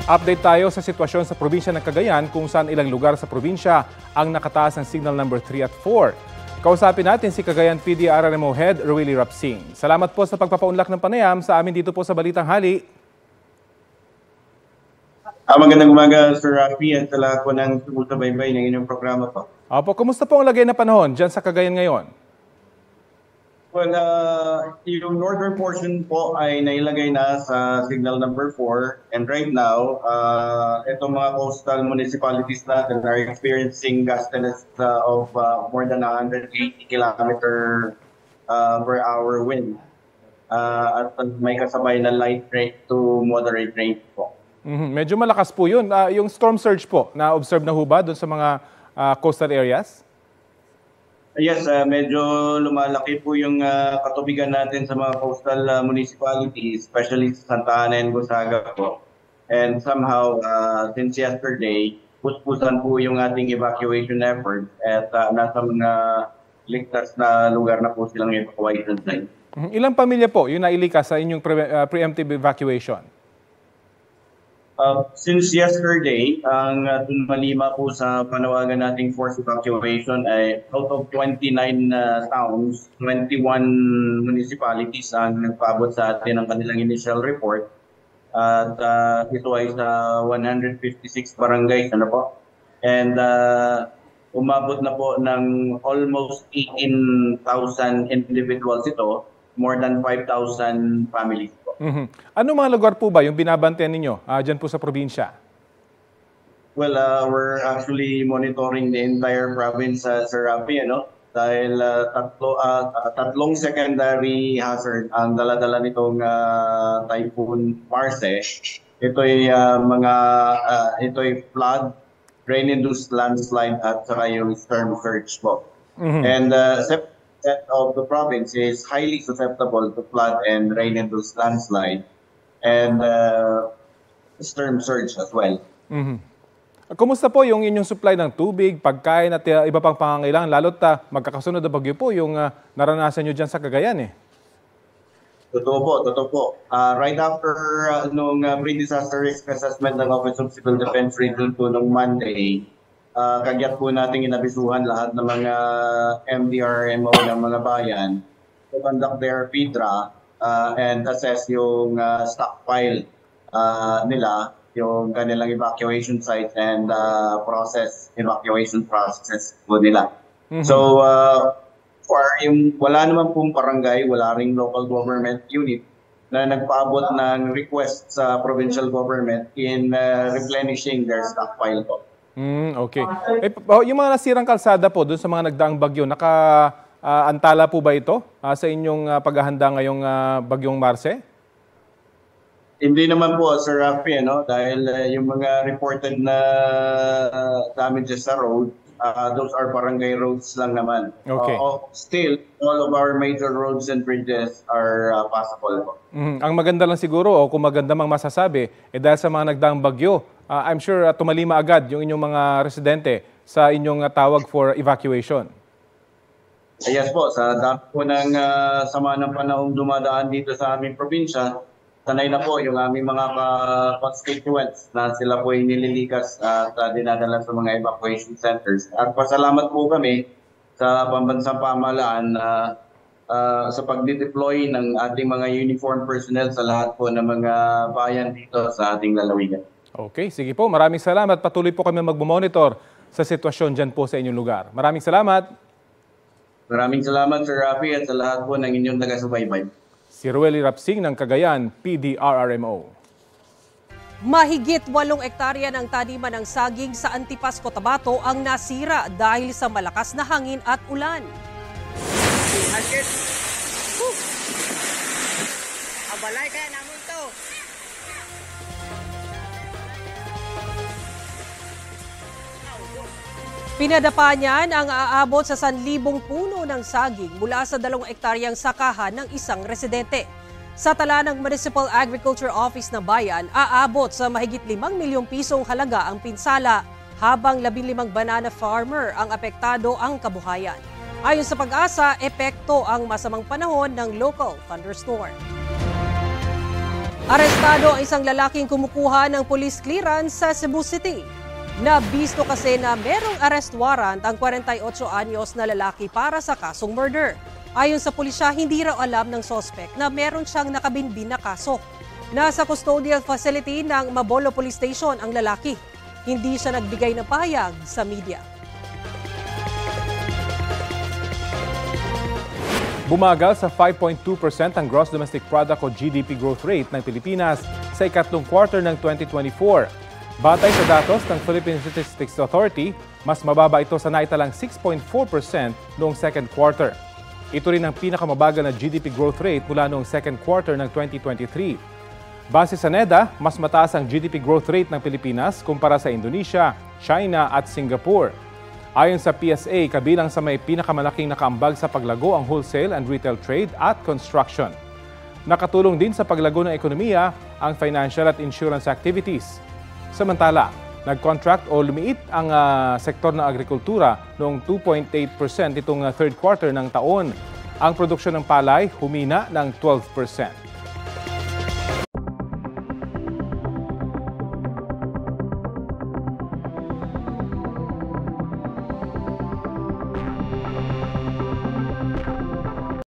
Update tayo sa sitwasyon sa probinsya ng Cagayan kung saan ilang lugar sa probinsya ang nakataas ng signal number 3 at 4. Kausapin natin si Cagayan PD RRMO Head Ruely Rapsing. Salamat po sa pagpapaunlak ng panayam sa amin dito po sa Balitang Hali. Magandang umaga, Sir Rafi, at sa lahat po ng sumusubaybay ng inyong programa po. Opo, kumusta po ang lagay na panahon dyan sa Cagayan ngayon? Well, yung northern portion po ay nailagay na sa signal number 4. And right now, itong mga coastal municipalities natin are experiencing gusts of more than 180 kilometer per hour wind. At may kasabay na light rain to moderate rain po. Medyo malakas po yun. Yung storm surge po, na-observe na ho ba doon sa mga coastal areas? Yes, medyo lumalaki po yung katubigan natin sa mga coastal municipalities, especially sa Santa Ana and Gonzaga po. And somehow, since yesterday, puspusan po yung ating evacuation effort at nasa mga ligtas na lugar na po silang evacuation site. Ilang pamilya po yung nailikas sa inyong preemptive evacuation? Since yesterday, ang tumalima po sa panawagan nating forced evacuation ay out of 29 towns, 21 municipalities ang nagpaabot sa atin ng kanilang initial report. At ito ay sa 156 barangays. And umabot na po ng almost 18,000 individuals ito, more than 5,000 families po. Ano mga lugar po ba yung binabantayan ninyo dyan po sa probinsya? Well, we're actually monitoring the entire province, Sir Rafi, dahil tatlong secondary hazard ang dala-dala nitong Typhoon Marce. Ito'y flood, rain-induced landslide at saka yung storm surge po. And of the province is highly susceptible to flood and rain-induced landslide and storm surge as well. Kumusta po yung inyong supply ng tubig, pagkain at iba pang pangangailangan, lalo't magkakasunod na bagyo po yung naranasan nyo dyan sa Cagayan? Totoo po. Right after nung pre-disaster risk assessment ng Office of Civil Defense Region 2 nung Monday, kagyat po nating inabisuhan lahat ng mga MDRMO ng mga bayan to conduct their FIDRA and assess yung stockpile nila, yung kanilang evacuation site and evacuation process po nila. So, wala naman pong barangay, wala ring local government unit na nagpaabot ng request sa provincial government in replenishing their stockpile po. Okay. Yung mga nasirang kalsada po doon sa mga nagdaang bagyo, naka-antala po ba ito sa inyong paghahanda ngayong bagyong Marce? Hindi naman po, Sir Rafi, dahil yung mga reported na damages sa road, those are barangay roads lang naman. Okay. Still, all of our major roads and bridges are passable po. Ang maganda lang siguro, o kung maganda mang masasabi, dahil sa mga nagdaang bagyo, I'm sure tumalima agad yung inyong mga residente sa inyong tawag for evacuation. Yes po, sa dami po ng sama ng panahong dumadaan dito sa aming probinsya, sanay na po yung aming mga constituents na sila po ay nililikas at dinadala sa mga evacuation centers. At pasalamat po kami sa pambansang pamahalaan sa pagdideploy ng ating mga uniformed personnel sa lahat po ng mga bayan dito sa ating lalawigan. Okay, sige po. Maraming salamat. Patuloy po kami magmonitor sa sitwasyon dyan po sa inyong lugar. Maraming salamat. Maraming salamat, Sir Rafi, at sa lahat po ng inyong taga-subaybay. Si Ruely Rapsing ng Cagayan, PD RRMO. Mahigit 8 ektarya ng taniman ng saging sa Antipas, Cotabato ang nasira dahil sa malakas na hangin at ulan. Abalay kaya namin to. Pinadapa niyan ang aabot sa 1,000 puno ng saging mula sa 2 ektaryang sakahan ng isang residente. Sa tala ng Municipal Agriculture Office ng bayan, aabot sa mahigit 5 milyong pisong halaga ang pinsala, habang 15 banana farmer ang apektado ang kabuhayan. Ayon sa Pag-asa, epekto ang masamang panahon ng local thunderstorm. Arestado ang isang lalaking kumukuha ng police clearance sa Cebu City. Nabisto kasi na merong arrest warrant ang 48 anyos na lalaki para sa kasong murder. Ayon sa pulisya, hindi raw alam ng sospek na meron siyang nakabinbin na kaso. Nasa custodial facility ng Mabolo Police Station ang lalaki. Hindi siya nagbigay ng pahayag sa media. Bumagal sa 5.2% ang gross domestic product o GDP growth rate ng Pilipinas sa ikatlong quarter ng 2024. Batay sa datos ng Philippine Statistics Authority, mas mababa ito sa naitalang 6.4% noong second quarter. Ito rin ang pinakamabagal na GDP growth rate mula noong second quarter ng 2023. Base sa NEDA, mas mataas ang GDP growth rate ng Pilipinas kumpara sa Indonesia, China at Singapore. Ayon sa PSA, kabilang sa may pinakamalaking nakaambag sa paglago ang wholesale and retail trade at construction. Nakatulong din sa paglago ng ekonomiya ang financial at insurance activities. Samantala, nag-contract o lumiit ang sektor ng agrikultura noong 2.8% itong third quarter ng taon. Ang produksyon ng palay humina ng 12%.